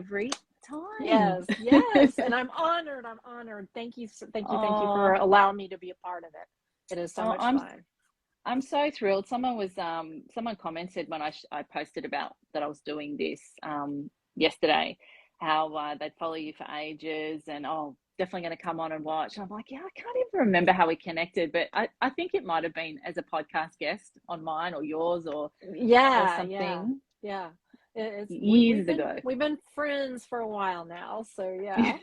every time. Yes, yes. And I'm honored. I'm honored. Thank you. Thank you for Oh, allowing me to be a part of it. It is so oh, much fun. I'm so thrilled. Someone commented when I posted about that I was doing this yesterday, how they'd follow you for ages and oh, definitely going to come on and watch. I'm like, yeah, I can't even remember how we connected, but I think it might have been as a podcast guest on mine or yours or Yeah, yeah, something yeah. It's years ago. we've been friends for a while now, so yeah.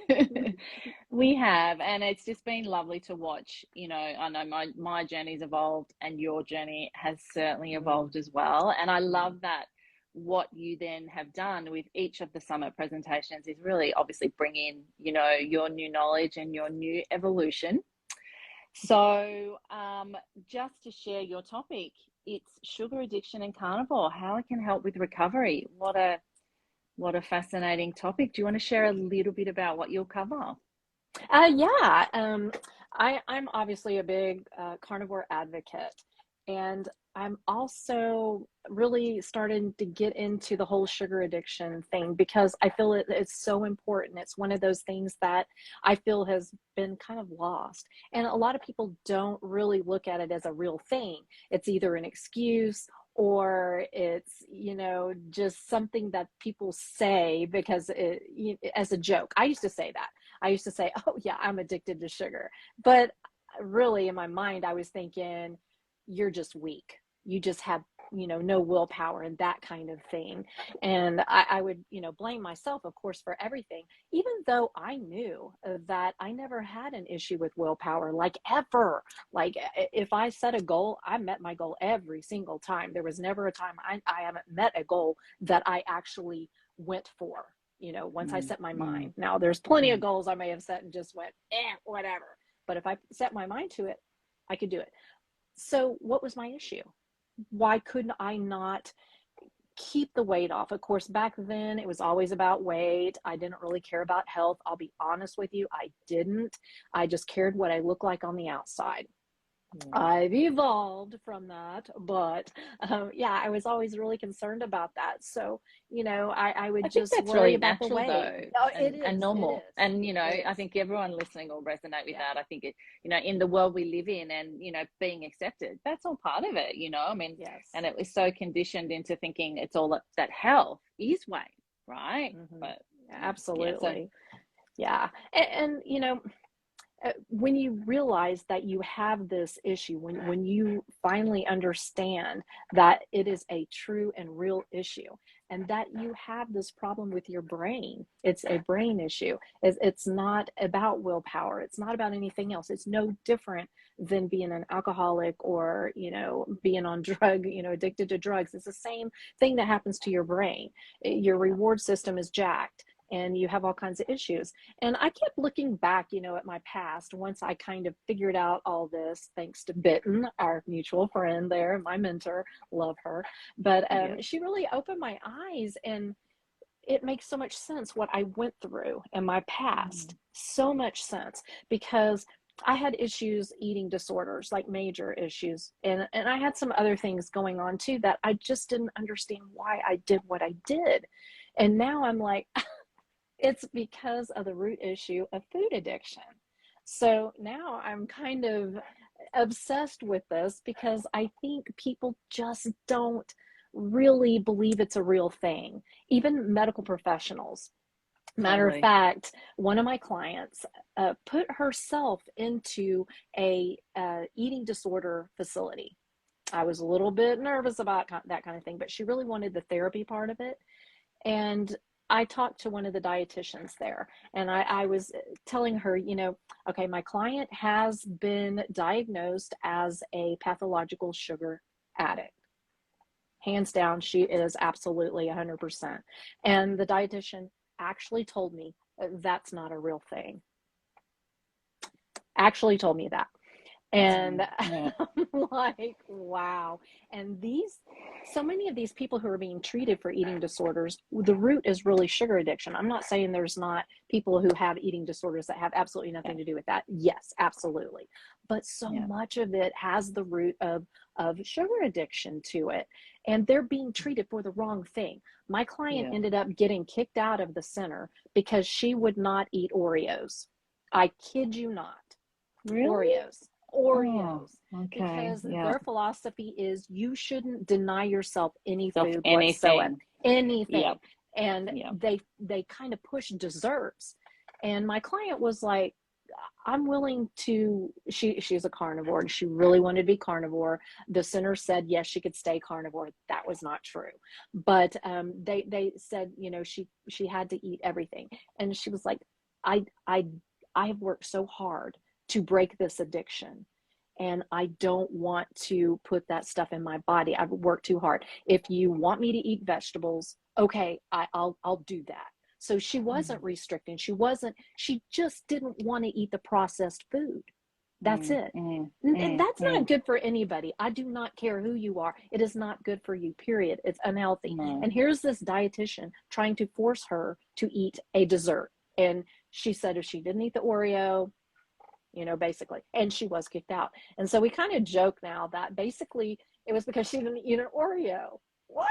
We have, and it's just been lovely to watch. You know, I know my journey's evolved, and your journey has certainly Mm, evolved as well. And I mm, love that what you then have done with each of the summit presentations is really obviously bring in, you know, your new knowledge and your new evolution. So, just to share your topic, it's sugar addiction and carnivore, how it can help with recovery. What a fascinating topic. Do you want to share a little bit about what you'll cover? yeah, I'm obviously a big carnivore advocate, and I'm also really starting to get into the whole sugar addiction thing because I feel it's so important. It's one of those things that I feel has been kind of lost, and a lot of people don't really look at it as a real thing. It's either an excuse or it's just something that people say because as a joke. I used to say that. I used to say, oh, yeah, I'm addicted to sugar. But really, in my mind, I was thinking, you're just weak. You just have, no willpower and that kind of thing. And I would, blame myself, of course, for everything, even though I knew that I never had an issue with willpower, like ever. Like if I set a goal, I met my goal every single time. There was never a time I haven't met a goal that I actually went for once I Mm, set my mm, mind. Now, there's plenty of mm. goals I may have set and just went, whatever. But if I set my mind to it, I could do it. So, what was my issue? Why couldn't I not keep the weight off? Of course, back then it was always about weight. I didn't really care about health. I'll be honest with you, I didn't. I just cared what I looked like on the outside. Mm. I've evolved from that, but yeah, I was always really concerned about that. So, I I would think just that's worry really about the natural weight. though, Oh, and it normal. is, And you know, it I is. think everyone listening will resonate with Yeah, that. I think it, you know, in the world we live in, and you know, being accepted, that's all part of it. You know, I mean, yes. and it was so conditioned into thinking it's all that health is weight, right? Hmm. But yeah, so Absolutely. Yeah. And when you realize that you have this issue, when you finally understand that it is a true and real issue, and that you have this problem with your brain, it's a brain issue. It's not about willpower. It's not about anything else. It's no different than being an alcoholic or, being on drug, addicted to drugs. It's the same thing that happens to your brain. Your yeah. reward system is jacked and you have all kinds of issues. And I kept looking back, at my past once I kind of figured out all this, thanks to Bitten, our mutual friend there, my mentor, love her. But Yep. she really opened my eyes, and it makes so much sense what I went through in my past. Mm. So much sense because I had issues, eating disorders, like major issues. And I had some other things going on too that I just didn't understand why I did what I did. And now I'm like, it's because of the root issue of food addiction. So now I'm kind of obsessed with this because I think people just don't really believe it's a real thing, even medical professionals. Matter of Totally. fact, one of my clients put herself into a eating disorder facility. I was a little bit nervous about that kind of thing, but she really wanted the therapy part of it. And I talked to one of the dietitians there, and I was telling her, okay, my client has been diagnosed as a pathological sugar addict. Hands down, she is absolutely 100%. And the dietitian actually told me that's not a real thing. Actually told me that. And Yeah. I'm like, wow. And so many of these people who are being treated for eating disorders, the root is really sugar addiction. I'm not saying there's not people who have eating disorders that have absolutely Yeah. nothing to do with that. Yes, absolutely. But so Yeah. much of it has the root of sugar addiction to it. And they're being treated for the wrong thing. My client Yeah. ended up getting kicked out of the center because she would not eat Oreos. I kid you not. Really? Oreos. Oh, Oreos. okay. Because Yeah. their philosophy is you shouldn't deny yourself any Self food whatsoever. anything. Yeah. Anything. And Yeah. they kind of push desserts. And my client was like, I'm willing to, she's a carnivore and she really wanted to be carnivore. The center said yes, she could stay carnivore. That was not true. But they said, she had to eat everything. And she was like, I I I have worked so hard to break this addiction. And I don't want to put that stuff in my body. I've worked too hard. If you want me to eat vegetables, okay, I'll do that. So she wasn't restricting. She just didn't want to eat the processed food. That's Mm, it. mm, And mm, that's not mm. good for anybody. I do not care who you are. It is not good for you, period. It's unhealthy. No. And here's this dietitian trying to force her to eat a dessert. And she said if she didn't eat the Oreo, basically, and she was kicked out. And so we kind of joke now that basically it was because she didn't eat an Oreo. What?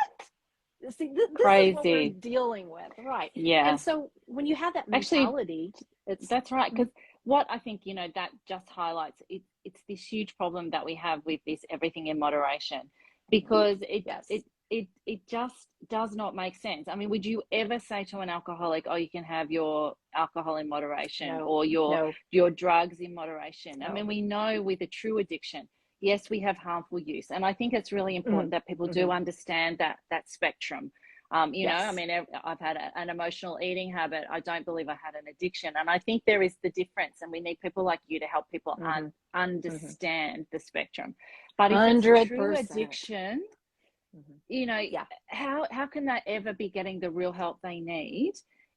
See, this is what we're Crazy. dealing with, right? Yeah. And so when you have that Actually, mentality, it's that's right. Because what I think, that just highlights it's this huge problem that we have with this everything in moderation, because yes, it just does not make sense. I mean, would you ever say to an alcoholic, "Oh, you can have your alcohol in moderation, no, or no, your drugs in moderation"? I mean, no. we know with a true addiction, yes, we have harmful use, and I think it's really Mm-hmm, important that people mm-hmm. do understand that spectrum. I Yes. mean, I've had an emotional eating habit. I don't believe I had an addiction. And I think there is the difference. And we need people like you to help people Mm-hmm, mm-hmm. understand the spectrum. But if it's a true 100%. addiction, Mm-hmm. you know, Yeah. how can they ever be getting the real help they need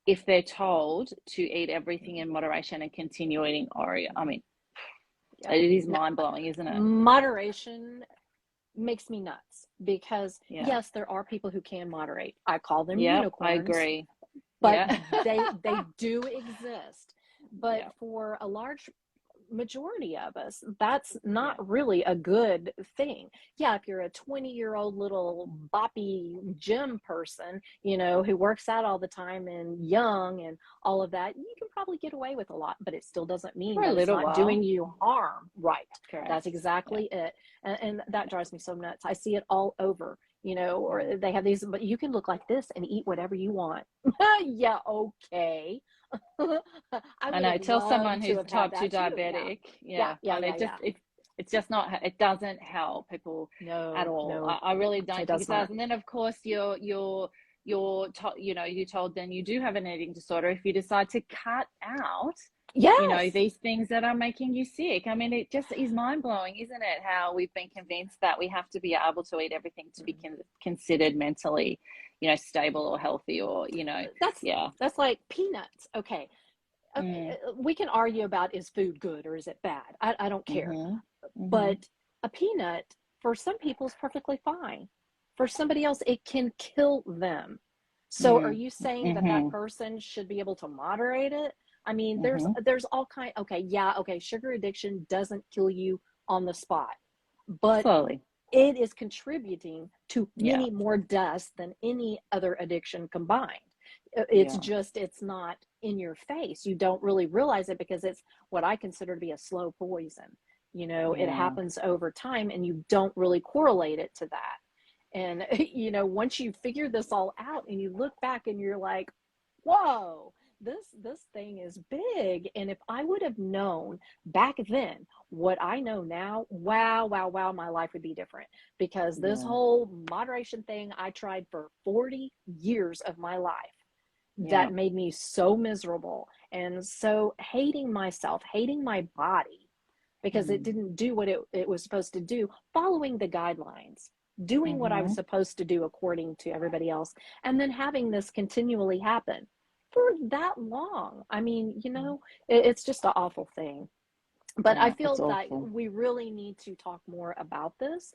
if they're told to eat everything in moderation and continue eating Oreo? I mean, Yep. it is No, mind blowing, isn't it? moderation makes me nuts because Yeah. yes, there are people who can moderate. I call them Yep, I unicorns, agree. but Yeah. they do exist. But Yeah. for a large majority of us, that's not Yeah. really a good thing. Yeah, if you're a 20-year-old little boppy gym person, who works out all the time and young and all of that, you can probably get away with a lot, but it still doesn't mean For a that it's little not doing while. you harm. Right. That's Correct. Yeah. exactly it. And that drives me so nuts. I see it all over. Or they have these, but you can look like this and eat whatever you want. Yeah, okay. I I would know. have Tell someone loved to who's have had type 2 that too. Yeah. diabetic. Yeah, Yeah. yeah, And yeah, yeah. it's just not, it doesn't help people at No, all. no, I really it don't think does it does. not. And then of course you told then you do have an eating disorder if you decide to cut out, Yes. these things that are making you sick. I mean, it just is mind blowing, isn't it? How we've been convinced that we have to be able to eat everything to be considered mentally, stable or healthy or. That's Yeah. that's like peanuts. Okay. Mm, We can argue about is food good or is it bad? I don't care. mm-hmm. Mm-hmm. But a peanut for some people is perfectly fine. For somebody else, it can kill them. So are Mm, you saying that that mm-hmm. person should be able to moderate it? I mean, there's Mm-hmm. there's all kind. Okay, yeah, okay. Sugar addiction doesn't kill you on the spot, but Slowly. it is contributing to Yeah. many more deaths than any other addiction combined. Yeah. It's not in your face. You don't really realize it because it's what I consider to be a slow poison. It Yeah. happens over time and you don't really correlate it to that. And, once you figure this all out and you look back and you're like, whoa, this thing is big. And if I would have known back then what I know now, wow, wow, wow, my life would be different. Because this Yeah. whole moderation thing I tried for 40 years of my life Yeah. that made me so miserable and so hating myself, hating my body because it Mm. didn't do what it was supposed to do, following the guidelines, doing what I was Mm-hmm. supposed to do according to everybody else, and then having this continually happen for that long. I mean, it's just an awful thing. But I Yeah, it's feel that awful. we really need to talk more about this.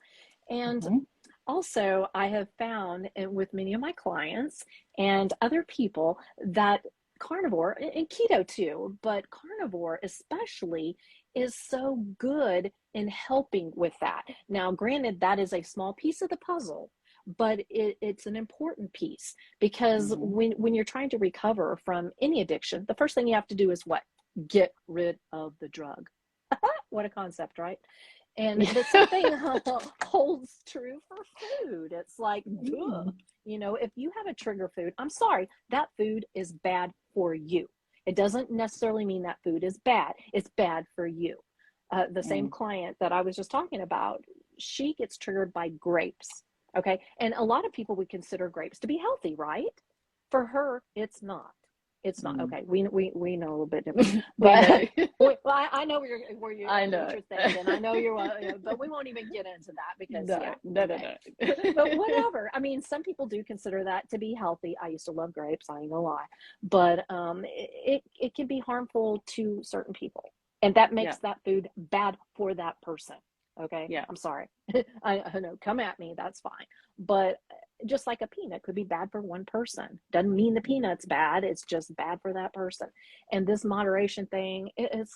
And Hmm. also, I have found with many of my clients and other people that carnivore and keto too, but carnivore especially is so good in helping with that. Now, granted, that is a small piece of the puzzle, but it's an important piece because Hmm. when you're trying to recover from any addiction, the first thing you have to do is what? Get rid of the drug. What a concept, right? And the same thing holds true for food. It's like, duh. Mm. You know, if you have a trigger food, I'm sorry, that food is bad for you. It doesn't necessarily mean that food is bad. It's bad for you. The same Mm. client that I was just talking about, she gets triggered by grapes. Okay. And a lot of people would consider grapes to be healthy, right? For her, it's not. It's not. Mm. Okay. We know a little bit different, We but know. well, I know I what know. you're thinking. I know you're, but we won't even get into that because No, yeah, no, no, okay. But no. whatever. I mean, some people do consider that to be healthy. I used to love grapes. I ain't gonna lie, but it can be harmful to certain people, and that Yeah, makes that food bad for that person. Okay, yeah. I'm sorry. I know. Come at me. That's fine. But just like a peanut could be bad for one person, doesn't mean the Mhm. peanut's bad. It's just bad for that person. And this moderation thing, it has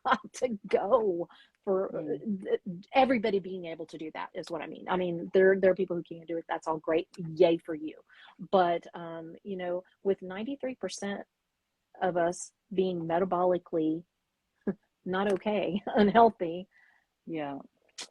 got to go for Mm. everybody being able to do that is what I mean. I mean, there are people who can't do it. That's all great. Yay for you. But you know, with 93% of us being metabolically not okay, unhealthy, Yeah,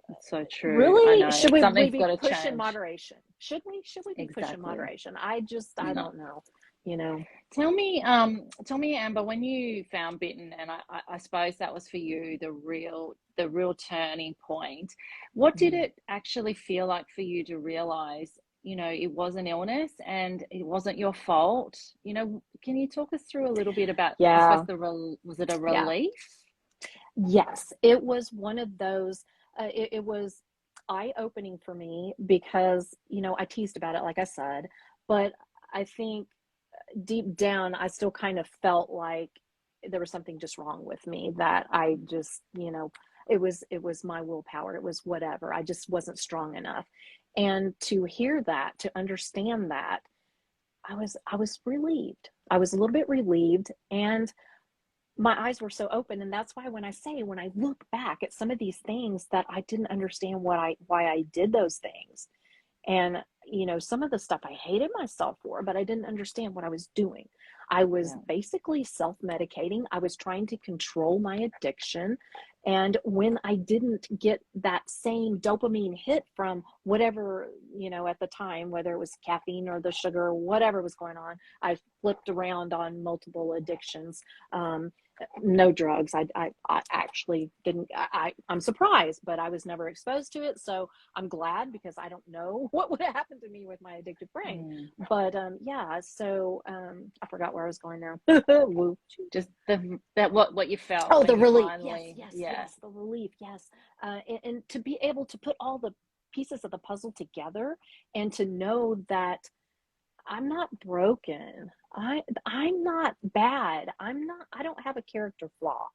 that's so true. I really know. we Something's be got to pushing change. moderation? Should we be pushing Exactly. moderation? I No. don't know, you know. Tell me, Amber, when you found Bitten, and I suppose that was for you the real turning point. What did Mhm. it actually feel like for you to realize, you know, it was an illness and it wasn't your fault? You know, can you talk us through a little bit about, I suppose, Yeah, was it a yeah. relief? Yes, it was one of those. It was eye-opening for me because, you know, I teased about it, like I said, but I think deep down, I still kind of felt like there was something just wrong with me that I just, you know, it was my willpower. It was whatever. I just wasn't strong enough. And to hear that, to understand that, I was relieved. I was a little bit relieved, and my eyes were so open. And that's why when I look back at some of these things that I didn't understand why I did those things, and you know, some of the stuff I hated myself for, but I didn't understand what I was doing. I was Yeah. basically self-medicating. I was trying to control my addiction. And when I didn't get that same dopamine hit from whatever, you know, at the time, whether it was caffeine or the sugar or whatever was going on, I flipped around on multiple addictions. Um, no drugs. I actually didn't. I'm surprised, but I was never exposed to it. So I'm glad because I don't know what would have happened to me with my addictive brain. Mm. But yeah, so I forgot where I was going now. Woo. Just that what you felt Oh, when the you relief. Yes, finally, yes, yeah. yes, the relief. Yes. And to be able to put all the pieces of the puzzle together and to know that I'm not broken. I'm not bad. I don't have a character flaw.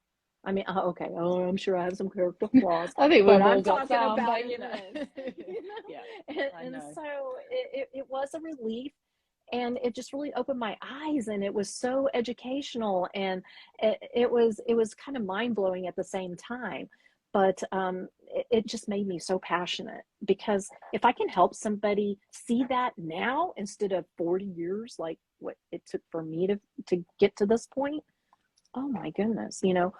I mean, okay, oh, I'm sure I have some character flaws, I think but we've I'm all got talking some, about but in you know, this, you yeah, know? I And know. so it was a relief, and it just really opened my eyes, and it was so educational, and it was kind of mind-blowing at the same time. But it just made me so passionate because if I can help somebody see that now instead of 40 years, like what it took for me to get to this point, oh my goodness, you know,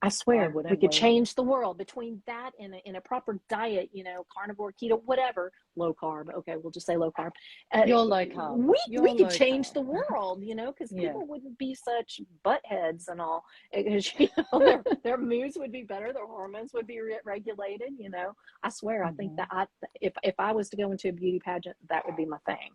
I Why swear we wouldn't could we? change the world between that and a proper diet, you know, carnivore, keto, whatever, low carb. Okay, we'll just say low carb. Uh, You're low carb. we You're could low change carb. the world, you know, because Yeah. people wouldn't be such butt heads and all. Because you know, their moods would be better, their hormones would be regulated. You know, I swear, I think Hmm. that if I was to go into a beauty pageant, that would be my thing.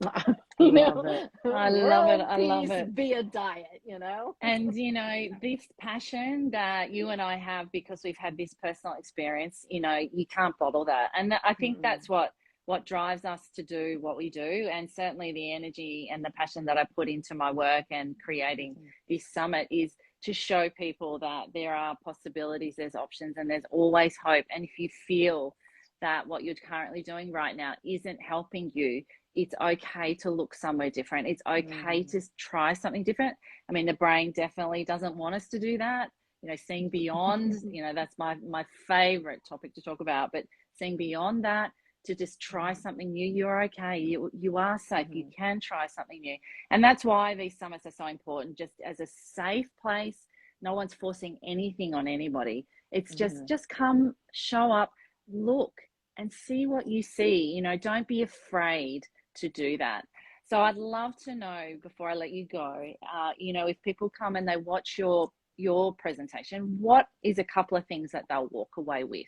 I You love know, it. I love it. world I love peace it. via diet. You know. And you know, this passion that you and I have because we've had this personal experience, you know, you can't bottle that. And I think Mm-mm. that's what drives us to do what we do. And certainly the energy and the passion that I put into my work and creating this summit is to show people that there are possibilities, there's options, and there's always hope. And if you feel that what you're currently doing right now isn't helping you, it's okay to look somewhere different. It's okay to try something different. I mean, the brain definitely doesn't want us to do that. You know, seeing beyond, you know, that's my favorite topic to talk about, but seeing beyond that, to just try something new. You're okay. You are safe. You can try something new. And that's why these summits are so important, just as a safe place. No one's forcing anything on anybody. It's just come, show up, look, and see what you see. You know, don't be afraid to do that. So I'd love to know, before I let you go, you know, if people come and they watch your presentation, what is a couple of things that they'll walk away with?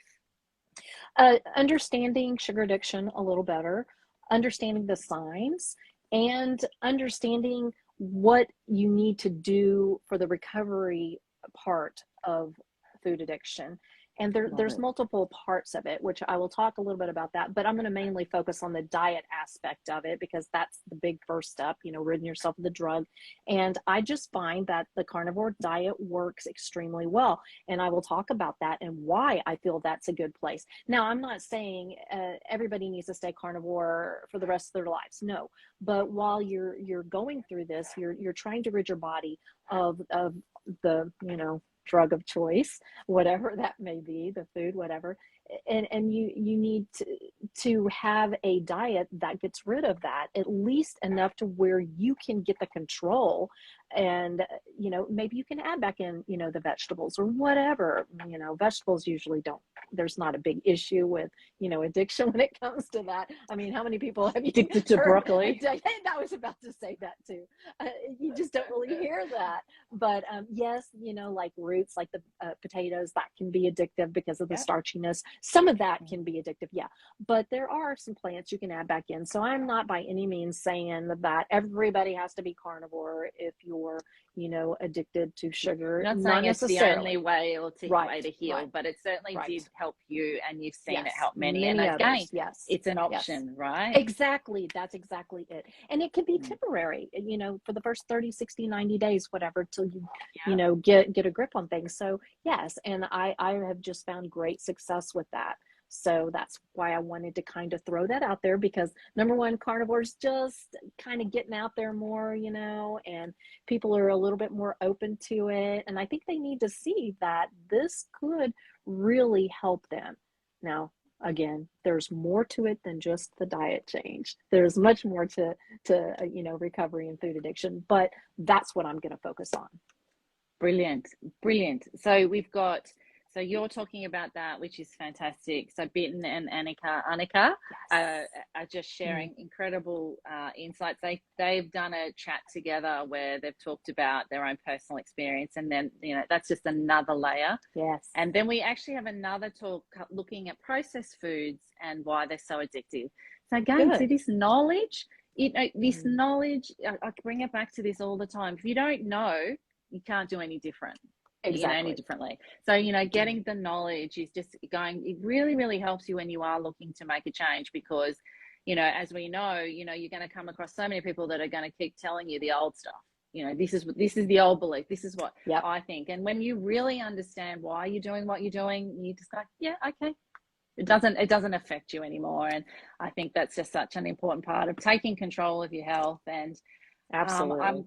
Understanding sugar addiction a little better, understanding the signs, and understanding what you need to do for the recovery part of food addiction. And there's multiple parts of it, which I will talk a little bit about that, but I'm going to mainly focus on the diet aspect of it, because that's the big first step, you know, ridding yourself of the drug. And I just find that the carnivore diet works extremely well. And I will talk about that and why I feel that's a good place. Now, I'm not saying everybody needs to stay carnivore for the rest of their lives. No, but while you're going through this, you're trying to rid your body of the, you know, drug of choice, whatever that may be, the food, whatever, and you need to have a diet that gets rid of that, at least enough to where you can get the control. And you know, maybe you can add back in, you know, the vegetables or whatever. You know, vegetables usually don't, there's not a big issue with, you know, addiction when it comes to that. I mean, how many people have you Addicted to broccoli? I was about to say that too. You just don't really hear that. But yes, you know, like roots, like the potatoes, that can be addictive because of the starchiness. Some of that can be addictive, yeah. But there are some plants you can add back in. So I'm not by any means saying that everybody has to be carnivore if you're, you know, addicted to sugar. Not saying it's the only way or way to heal, but it certainly did help you, and you've seen it help many. And again, it's an option, right? Exactly. That's exactly it. And it can be temporary, you know, for the first 30, 60, 90 days, whatever, till you, you know, get a grip on things. So yes, and I have just found great success with that. So that's why I wanted to kind of throw that out there, because number one, carnivore's just kind of getting out there more, you know, and people are a little bit more open to it. And I think they need to see that this could really help them. Now, again, there's more to it than just the diet change. There's much more to you know, recovery and food addiction, but that's what I'm going to focus on. Brilliant. So we've got, so you're talking about that, which is fantastic. So Bitten and Annika are just sharing incredible insights. They've done a chat together where they've talked about their own personal experience, and then, you know, that's just another layer. Yes. And then we actually have another talk looking at processed foods and why they're so addictive. So again, see this knowledge, you know, this knowledge, I bring it back to this all the time. If you don't know, you can't do any different. Exactly. Any differently. So, you know, getting the knowledge is just going, it really, really helps you when you are looking to make a change, because, you know, as we know, you know, you're going to come across so many people that are going to keep telling you the old stuff. You know, this is the old belief. This is what I think. And when you really understand why you're doing what you're doing, you just go, yeah, okay. It doesn't affect you anymore. And I think that's just such an important part of taking control of your health. And absolutely.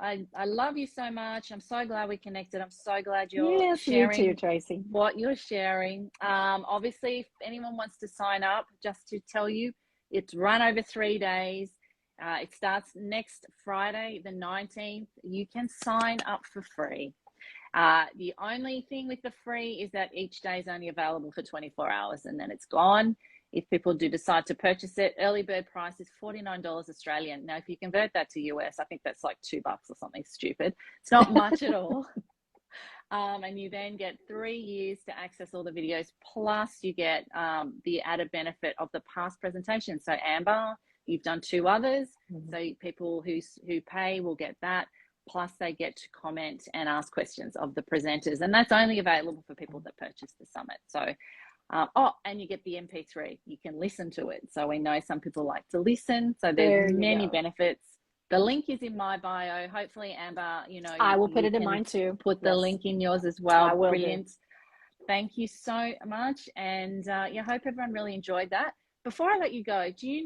I love you so much. I'm so glad we connected. I'm so glad you're sharing you too, Tracy. what you're sharing. Obviously, if anyone wants to sign up, just to tell you, it's run over 3 days. It starts next Friday, the 19th. You can sign up for free. The only thing with the free is that each day is only available for 24 hours and then it's gone. If people do decide to purchase it, early bird price is $49 Australian. Now, if you convert that to US, I think that's like $2 or something stupid. It's not much at all. And you then get 3 years to access all the videos. Plus, you get the added benefit of the past presentations. So, Amber, you've done 2 others. So, people who pay will get that. Plus, they get to comment and ask questions of the presenters. And that's only available for people that purchase the summit. So, and you get the MP3. You can listen to it. So we know some people like to listen. So there's many benefits. The link is in my bio. Hopefully, Amber, you know, I will put you it in can mine too. put the Yes, link in yours as I well. will do. Brilliant. Thank you so much. And yeah, I hope everyone really enjoyed that. Before I let you go, do you